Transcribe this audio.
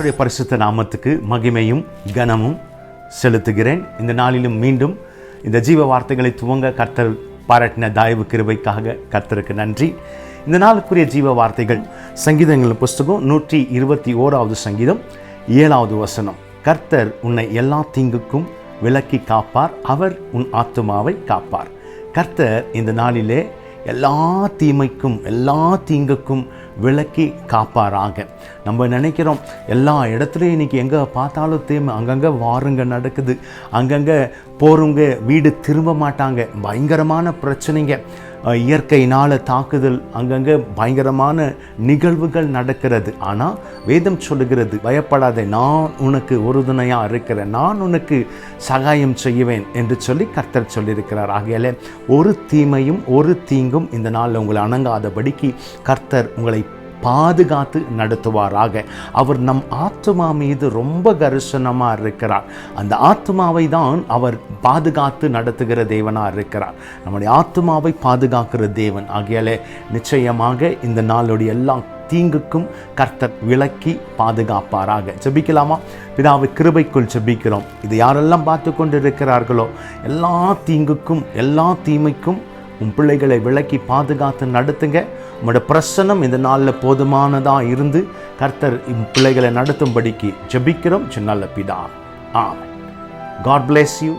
கர்த்தருடைய பரிசுத்த நாமத்துக்கு மகிமையும் கனமும் செலுத்துகிறேன். இந்த நாளிலும் மீண்டும் இந்த ஜீவ வார்த்தைகளை துவங்க கர்த்தர் பாராட்டின தயவு கிருபைக்காக கர்த்தருக்கு நன்றி. இந்த நாளுக்குரிய ஜீவ வார்த்தைகள் சங்கீதங்கள் புஸ்தகம் 121 சங்கீதம் 7வது வசனம். கர்த்தர் உன்னை எல்லா தீங்குக்கும் விலக்கி காப்பார், அவர் உன் ஆத்துமாவை காப்பார். கர்த்தர் இந்த நாளிலே எல்லா தீமைக்கும் எல்லா தீங்குக்கும் விலக்கி காப்பாராக. நம்ம நினைக்கிறோம் எல்லா இடத்துலையும் இன்றைக்கி எங்கே பார்த்தாலும் தீமை, அங்கங்கே வாருங்க நடக்குது, அங்கங்கே போகிறவங்க வீடு திரும்ப மாட்டாங்க, பயங்கரமான பிரச்சனைங்க, இயற்கையினால் தாக்குதல், அங்கங்கே பயங்கரமான நிகழ்வுகள் நடக்கிறது. ஆனால் வேதம் சொல்லுகிறது, பயப்படாதே, நான் உனக்கு உறுதுணையாக இருக்கிறேன், நான் உனக்கு சகாயம் செய்வேன் என்று சொல்லி கர்த்தர் சொல்லியிருக்கிறார். ஆகையால் ஒரு தீமையும் ஒரு தீங்கும் இந்த நாளில் உங்களை அணங்காதபடிக்கு கர்த்தர் உங்களை பாதுகாத்து நடத்துவாராக. அவர் நம் ஆத்துமா மீது ரொம்ப கரிசனமாக இருக்கிறார். அந்த ஆத்துமாவை தான் அவர் பாதுகாத்து நடத்துகிற தேவனாக இருக்கிறார். நம்முடைய ஆத்துமாவை பாதுகாக்கிற தேவன். ஆகையாலே நிச்சயமாக இந்த நாளுடைய எல்லா தீங்குக்கும் கர்த்தர் விலக்கி பாதுகாப்பாராக. ஜெபிக்கலாமா? பிதாவை கிருபைக்குள் ஜெபிக்கிறோம். இது யாரெல்லாம் பார்த்து கொண்டு இருக்கிறார்களோ எல்லா தீங்குக்கும் எல்லா தீமைக்கும் உன் பிள்ளைகளை விலக்கி பாதுகாத்து நடத்துங்க. உங்களோட பிரசன்னம் இந்த நாளில் போதுமானதாக இருந்து கர்த்தர் பிள்ளைகளை நடத்தும்படிக்கு ஜெபிக்கிறோம். நல்ல பிதா. ஆமென். God bless you.